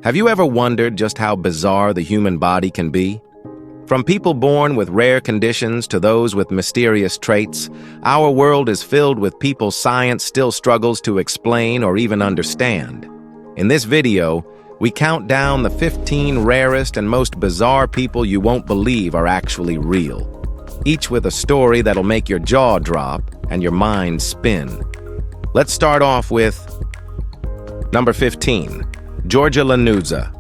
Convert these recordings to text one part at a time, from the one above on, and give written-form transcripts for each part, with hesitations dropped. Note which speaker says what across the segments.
Speaker 1: Have you ever wondered just how bizarre the human body can be? From people born with rare conditions to those with mysterious traits, our world is filled with people science still struggles to explain or even understand. In this video, we count down the 15 rarest and most bizarre people you won't believe are actually real, each with a story that'll make your jaw drop and your mind spin. Let's start off with number 15. Georgia Lanuza.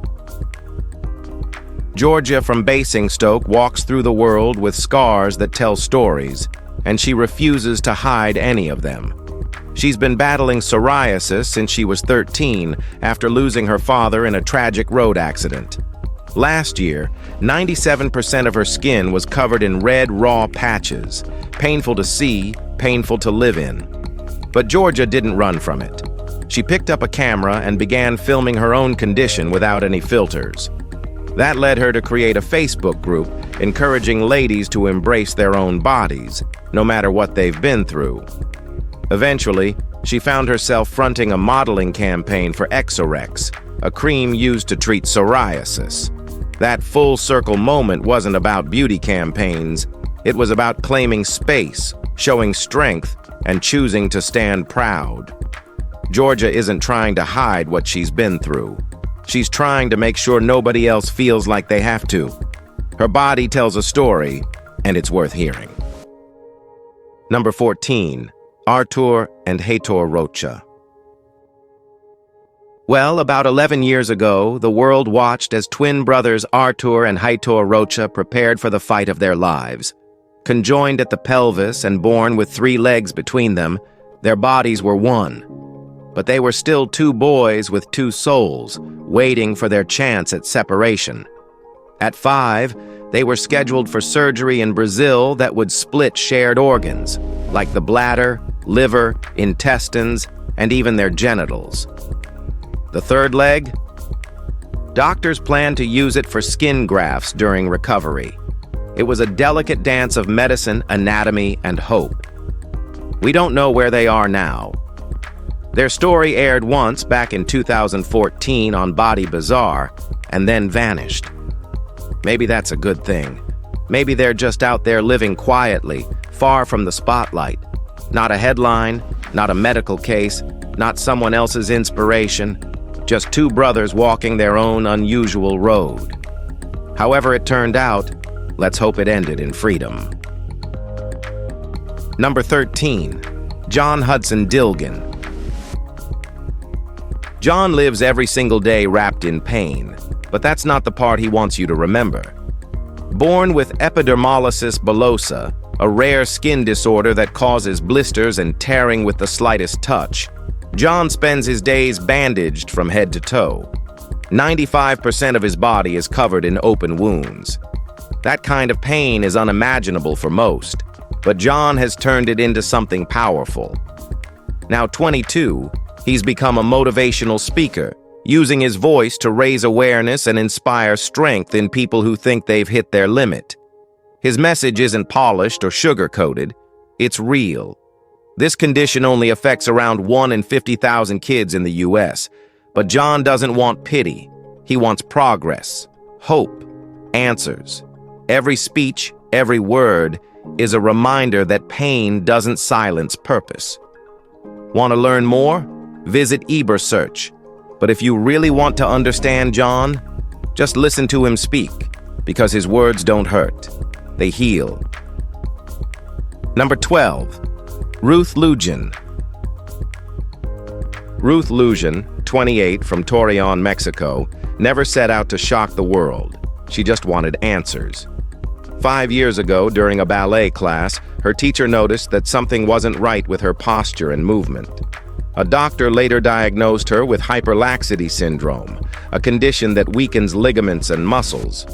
Speaker 1: Georgia from Basingstoke walks through the world with scars that tell stories, and she refuses to hide any of them. She's been battling psoriasis since she was 13 after losing her father in a tragic road accident. Last year, 97% of her skin was covered in red, raw patches, painful to see, painful to live in. But Georgia didn't run from it. She picked up a camera and began filming her own condition without any filters. That led her to create a Facebook group encouraging ladies to embrace their own bodies, no matter what they've been through. Eventually, she found herself fronting a modeling campaign for Exorex, a cream used to treat psoriasis. That full-circle moment wasn't about beauty campaigns. It was about claiming space, showing strength, and choosing to stand proud. Georgia isn't trying to hide what she's been through. She's trying to make sure nobody else feels like they have to. Her body tells a story, and it's worth hearing. Number 14. Artur and Heitor Rocha. Well, about 11 years ago, the world watched as twin brothers Artur and Heitor Rocha prepared for the fight of their lives. Conjoined at the pelvis and born with 3 legs between them, their bodies were one. But they were still 2 boys with 2 souls, waiting for their chance at separation. At 5, they were scheduled for surgery in Brazil that would split shared organs, like the bladder, liver, intestines, and even their genitals. The 3rd leg? Doctors planned to use it for skin grafts during recovery. It was a delicate dance of medicine, anatomy, and hope. We don't know where they are now. Their story aired once back in 2014 on Body Bazaar and then vanished. Maybe that's a good thing. Maybe they're just out there living quietly, far from the spotlight. Not a headline, not a medical case, not someone else's inspiration, just 2 brothers walking their own unusual road. However it turned out, let's hope it ended in freedom. Number 13. John Hudson Dilgan. John lives every single day wrapped in pain, but that's not the part he wants you to remember. Born with epidermolysis bullosa, a rare skin disorder that causes blisters and tearing with the slightest touch, John spends his days bandaged from head to toe. 95% of his body is covered in open wounds. That kind of pain is unimaginable for most, but John has turned it into something powerful. Now 22, he's become a motivational speaker, using his voice to raise awareness and inspire strength in people who think they've hit their limit. His message isn't polished or sugar-coated, it's real. This condition only affects around 1 in 50,000 kids in the US, but John doesn't want pity. He wants progress, hope, answers. Every speech, every word, is a reminder that pain doesn't silence purpose. Want to learn more? Visit Ebersearch. But if you really want to understand John, just listen to him speak, because his words don't hurt. They heal. Number 12. Ruth Lujan. Ruth Lujan, 28, from Torreon, Mexico, never set out to shock the world. She just wanted answers. 5 years ago, during a ballet class, her teacher noticed that something wasn't right with her posture and movement. A doctor later diagnosed her with hyperlaxity syndrome, a condition that weakens ligaments and muscles.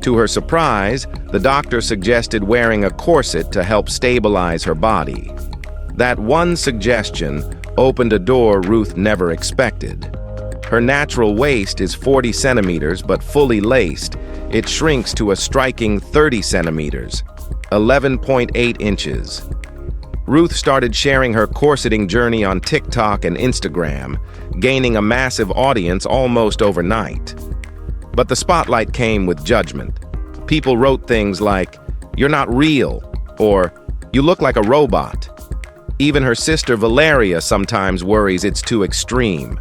Speaker 1: To her surprise, the doctor suggested wearing a corset to help stabilize her body. That one suggestion opened a door Ruth never expected. Her natural waist is 40 centimeters, but fully laced, it shrinks to a striking 30 centimeters, 11.8 inches. Ruth started sharing her corseting journey on TikTok and Instagram, gaining a massive audience almost overnight. But the spotlight came with judgment. People wrote things like, "You're not real," or "You look like a robot." Even her sister Valeria sometimes worries it's too extreme.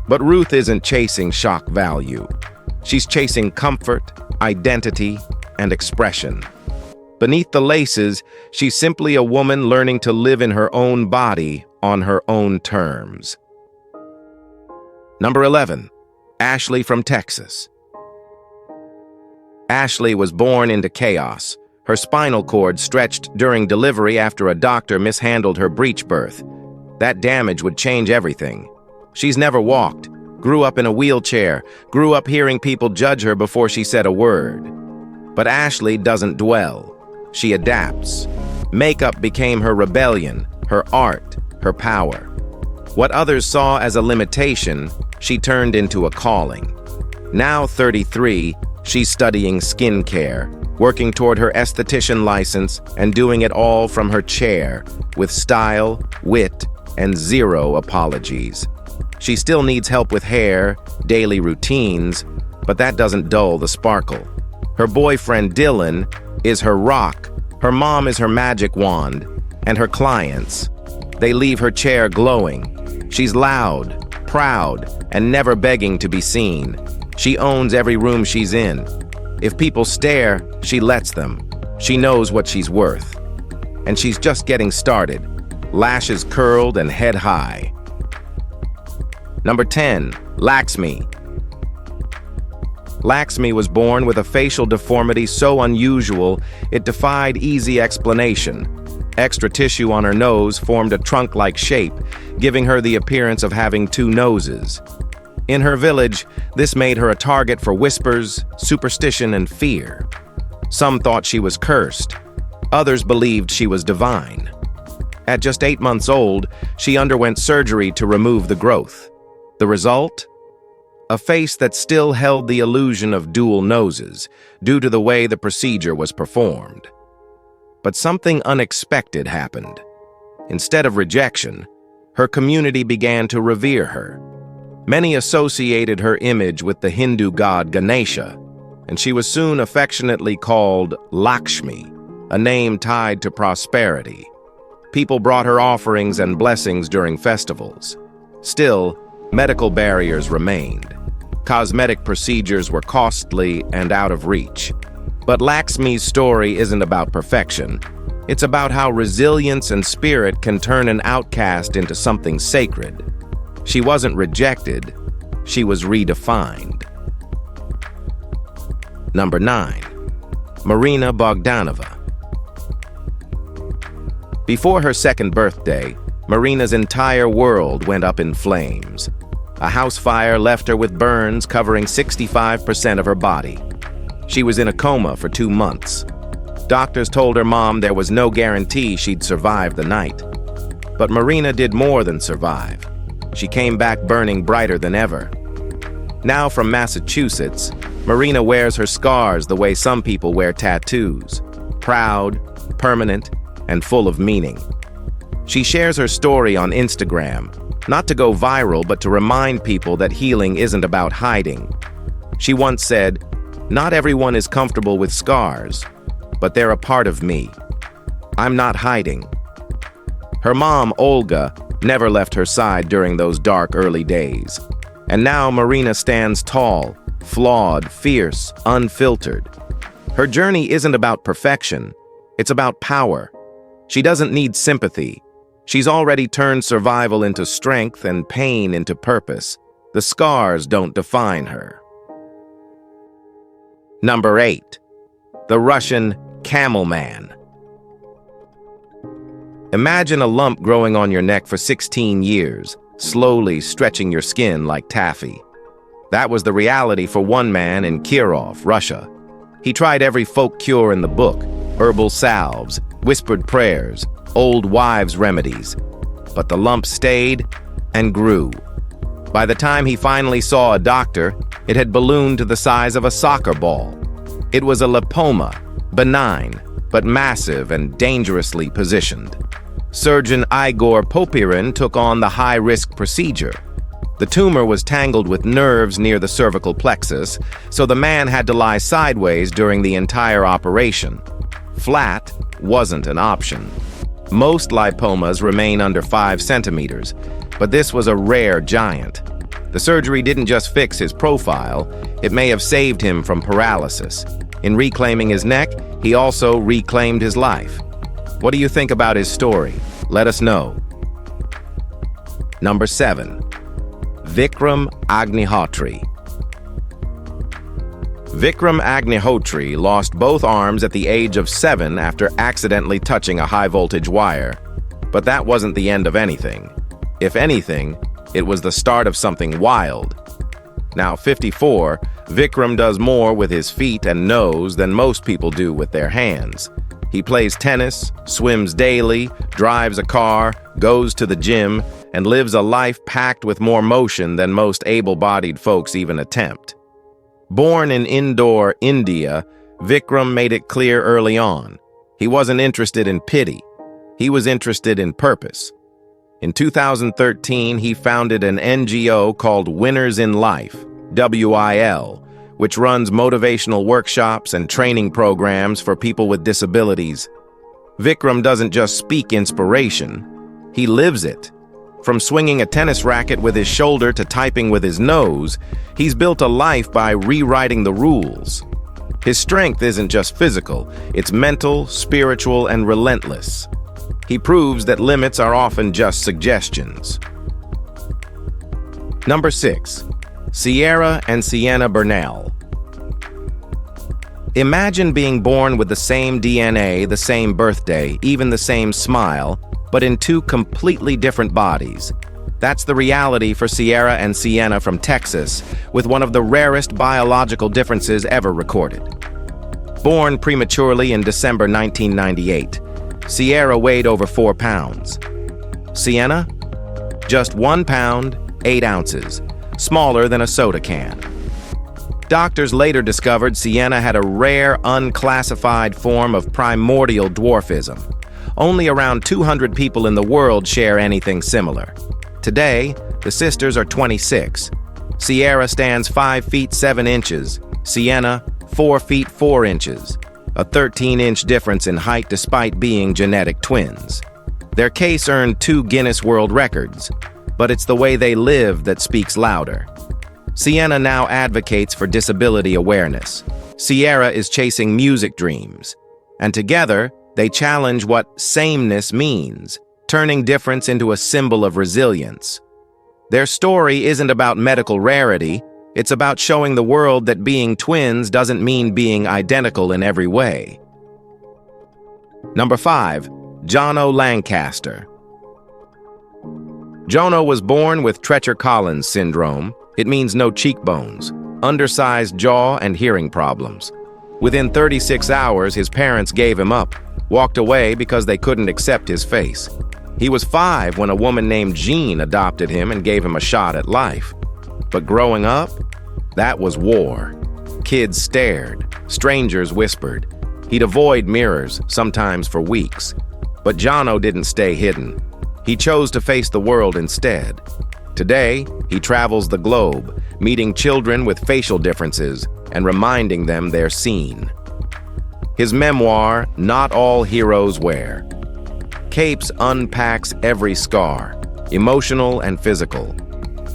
Speaker 1: But Ruth isn't chasing shock value. She's chasing comfort, identity, and expression. Beneath the laces, she's simply a woman learning to live in her own body on her own terms. Number 11. Ashley from Texas. Ashley was born into chaos. Her spinal cord stretched during delivery after a doctor mishandled her breech birth. That damage would change everything. She's never walked, grew up in a wheelchair, grew up hearing people judge her before she said a word. But Ashley doesn't dwell. She adapts. Makeup became her rebellion, her art, her power. What others saw as a limitation, she turned into a calling. Now 33, she's studying skincare, working toward her esthetician license, and doing it all from her chair, with style, wit, and zero apologies. She still needs help with hair, daily routines, but that doesn't dull the sparkle. Her boyfriend, Dylan, is her rock, her mom is her magic wand, and her clients, they leave her chair glowing. She's loud, proud, and never begging to be seen. She owns every room she's in. If people stare, she lets them. She knows what she's worth. And she's just getting started, lashes curled and head high. Number 10. Laxmi. Laxmi was born with a facial deformity so unusual it defied easy explanation. Extra tissue on her nose formed a trunk-like shape, giving her the appearance of having two noses. In her village, this made her a target for whispers, superstition, and fear. Some thought she was cursed. Others believed she was divine. At just 8 months old, she underwent surgery to remove the growth. The result? A face that still held the illusion of dual noses, due to the way the procedure was performed. But something unexpected happened. Instead of rejection, her community began to revere her. Many associated her image with the Hindu god Ganesha, and she was soon affectionately called Lakshmi, a name tied to prosperity. People brought her offerings and blessings during festivals. Still, medical barriers remained. Cosmetic procedures were costly and out of reach. But Lakshmi's story isn't about perfection. It's about how resilience and spirit can turn an outcast into something sacred. She wasn't rejected, she was redefined. Number 9. Marina Bogdanova. Before her second birthday, Marina's entire world went up in flames. A house fire left her with burns covering 65% of her body. She was in a coma for 2 months. Doctors told her mom there was no guarantee she'd survive the night. But Marina did more than survive. She came back burning brighter than ever. Now from Massachusetts, Marina wears her scars the way some people wear tattoos. Proud, permanent, and full of meaning. She shares her story on Instagram, not to go viral, but to remind people that healing isn't about hiding. She once said, "Not everyone is comfortable with scars, but they're a part of me. I'm not hiding." Her mom, Olga, never left her side during those dark early days. And now Marina stands tall, flawed, fierce, unfiltered. Her journey isn't about perfection, it's about power. She doesn't need sympathy. She's already turned survival into strength and pain into purpose. The scars don't define her. Number 8. The Russian Camel Man. Imagine a lump growing on your neck for 16 years, slowly stretching your skin like taffy. That was the reality for one man in Kirov, Russia. He tried every folk cure in the book, herbal salves, whispered prayers, old wives' remedies. But the lump stayed and grew. By the time he finally saw a doctor, it had ballooned to the size of a soccer ball. It was a lipoma, benign, but massive and dangerously positioned. Surgeon Igor Popirin took on the high-risk procedure. The tumor was tangled with nerves near the cervical plexus, so the man had to lie sideways during the entire operation. Flat wasn't an option. Most lipomas remain under 5 centimeters, but this was a rare giant. The surgery didn't just fix his profile, it may have saved him from paralysis. In reclaiming his neck, he also reclaimed his life. What do you think about his story? Let us know. Number 7. Vikram Agnihotri. Vikram Agnihotri lost both arms at the age of 7 after accidentally touching a high-voltage wire. But that wasn't the end of anything. If anything, it was the start of something wild. Now 54, Vikram does more with his feet and nose than most people do with their hands. He plays tennis, swims daily, drives a car, goes to the gym, and lives a life packed with more motion than most able-bodied folks even attempt. Born in Indore, India, Vikram made it clear early on. He wasn't interested in pity. He was interested in purpose. In 2013, he founded an NGO called Winners in Life, WIL, which runs motivational workshops and training programs for people with disabilities. Vikram doesn't just speak inspiration, he lives it. From swinging a tennis racket with his shoulder to typing with his nose, he's built a life by rewriting the rules. His strength isn't just physical, it's mental, spiritual, and relentless. He proves that limits are often just suggestions. Number 6. Sierra and Sienna Burnell. Imagine being born with the same DNA, the same birthday, even the same smile, but in 2 completely different bodies. That's the reality for Sierra and Sienna from Texas, with one of the rarest biological differences ever recorded. Born prematurely in December 1998, Sierra weighed over 4 pounds. Sienna? Just 1 pound, 8 ounces, smaller than a soda can. Doctors later discovered Sienna had a rare, unclassified form of primordial dwarfism. Only around 200 people in the world share anything similar. Today, the sisters are 26. Sierra stands 5 feet 7 inches, Sienna 4 feet 4 inches, a 13-inch difference in height despite being genetic twins. Their case earned 2 Guinness World Records, but it's the way they live that speaks louder. Sienna now advocates for disability awareness. Sierra is chasing music dreams, and together, they challenge what sameness means, turning difference into a symbol of resilience. Their story isn't about medical rarity, it's about showing the world that being twins doesn't mean being identical in every way. Number 5. Jono Lancaster. Jono was born with Treacher-Collins syndrome. It means no cheekbones, undersized jaw, and hearing problems. Within 36 hours, his parents gave him up, walked away because they couldn't accept his face. He was 5 when a woman named Jean adopted him and gave him a shot at life. But growing up, that was war. Kids stared, strangers whispered. He'd avoid mirrors, sometimes for weeks. But Jono didn't stay hidden. He chose to face the world instead. Today, he travels the globe, meeting children with facial differences and reminding them they're seen. His memoir, Not All Heroes Wear, Capes unpacks every scar, emotional and physical.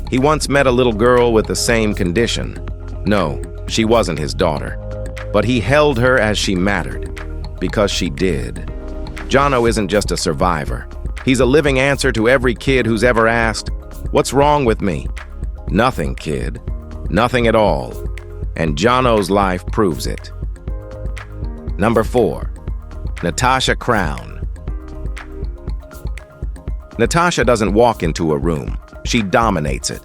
Speaker 1: He once met a little girl with the same condition. No, she wasn't his daughter, but he held her as she mattered, because she did. Jono isn't just a survivor. He's a living answer to every kid who's ever asked, "What's wrong with me?" Nothing, kid. Nothing at all. And Jono's life proves it. Number 4. Natasha Crown. Natasha doesn't walk into a room. She dominates it.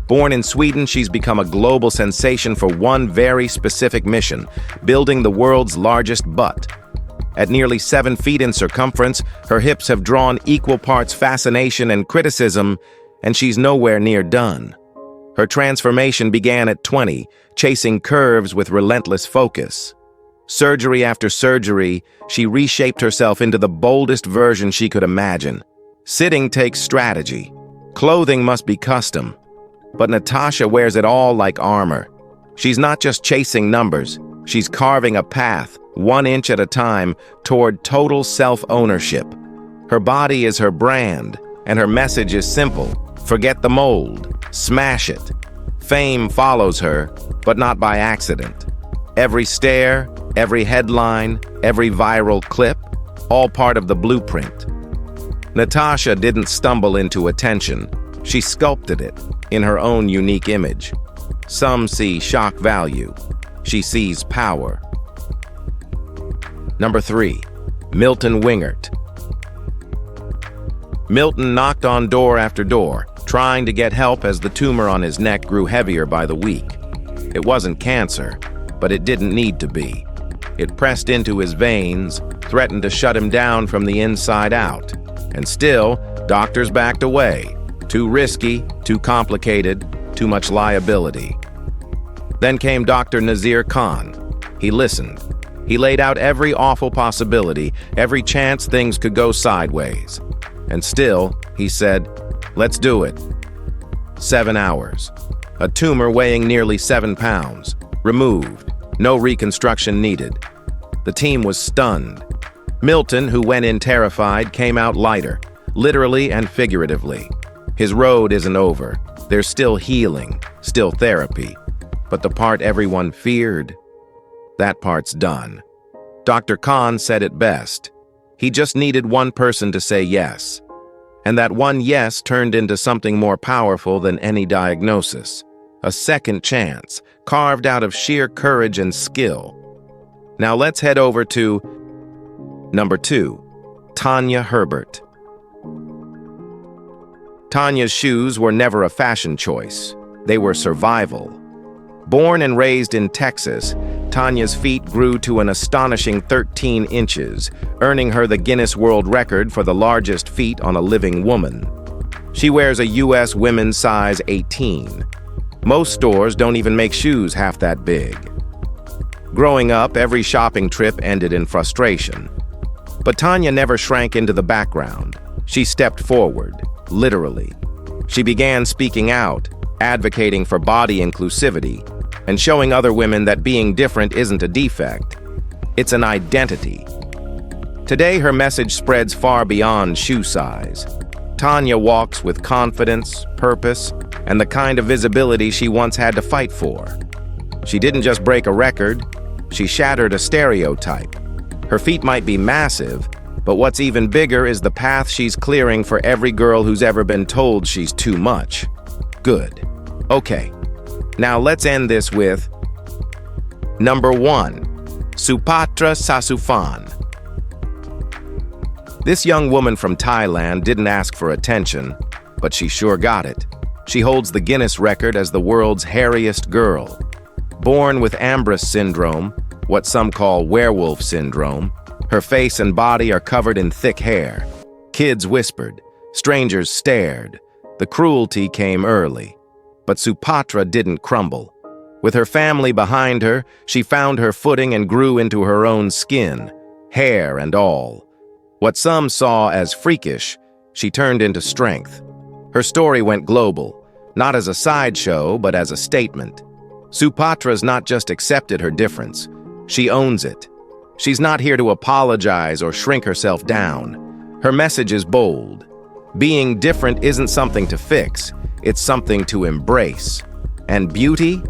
Speaker 1: Born in Sweden, she's become a global sensation for one very specific mission, building the world's largest butt. At nearly 7 feet in circumference, her hips have drawn equal parts fascination and criticism, and she's nowhere near done. Her transformation began at 20, chasing curves with relentless focus. Surgery after surgery, she reshaped herself into the boldest version she could imagine. Sitting takes strategy. Clothing must be custom. But Natasha wears it all like armor. She's not just chasing numbers, she's carving a path, 1 inch at a time, toward total self-ownership. Her body is her brand, and her message is simple: forget the mold, smash it. Fame follows her, but not by accident. Every stare, every headline, every viral clip, all part of the blueprint. Natasha didn't stumble into attention. She sculpted it in her own unique image. Some see shock value. She sees power. Number 3. Milton Wingert. Milton knocked on door after door, trying to get help as the tumor on his neck grew heavier by the week. It wasn't cancer, but it didn't need to be. It pressed into his veins, threatened to shut him down from the inside out. And still, doctors backed away. Too risky, too complicated, too much liability. Then came Dr. Nazir Khan. He listened. He laid out every awful possibility, every chance things could go sideways. And still, he said, "Let's do it." 7 hours. A tumor weighing nearly 7 pounds. Removed. No reconstruction needed. The team was stunned. Milton, who went in terrified, came out lighter, literally and figuratively. His road isn't over. There's still healing, still therapy. But the part everyone feared, that part's done. Dr. Khan said it best. He just needed one person to say yes. And that one yes turned into something more powerful than any diagnosis. A second chance, carved out of sheer courage and skill. Now let's head over to number 2, Tanya Herbert. Tanya's shoes were never a fashion choice. They were survival. Born and raised in Texas, Tanya's feet grew to an astonishing 13 inches, earning her the Guinness World Record for the largest feet on a living woman. She wears a U.S. women's size 18. Most stores don't even make shoes half that big. Growing up, every shopping trip ended in frustration. But Tanya never shrank into the background. She stepped forward, literally. She began speaking out, advocating for body inclusivity, and showing other women that being different isn't a defect. It's an identity. Today, her message spreads far beyond shoe size. Tanya walks with confidence, purpose, and the kind of visibility she once had to fight for. She didn't just break a record, she shattered a stereotype. Her feet might be massive, but what's even bigger is the path she's clearing for every girl who's ever been told she's too much. Good. Okay, now let's end this with number 1, Supatra Sasufan. This young woman from Thailand didn't ask for attention, but she sure got it. She holds the Guinness record as the world's hairiest girl. Born with Armless syndrome, what some call werewolf syndrome, her face and body are covered in thick hair. Kids whispered, strangers stared. The cruelty came early. But Supatra didn't crumble. With her family behind her, she found her footing and grew into her own skin, hair and all. What some saw as freakish, she turned into strength. Her story went global, not as a sideshow, but as a statement. Supatra's not just accepted her difference, she owns it. She's not here to apologize or shrink herself down. Her message is bold. Being different isn't something to fix, it's something to embrace. And beauty?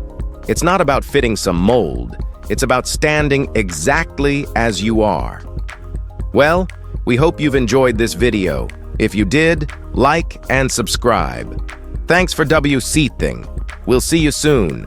Speaker 1: It's not about fitting some mold, it's about standing exactly as you are. Well, we hope you've enjoyed this video. If you did, like and subscribe. Thanks for WC Thing. We'll see you soon.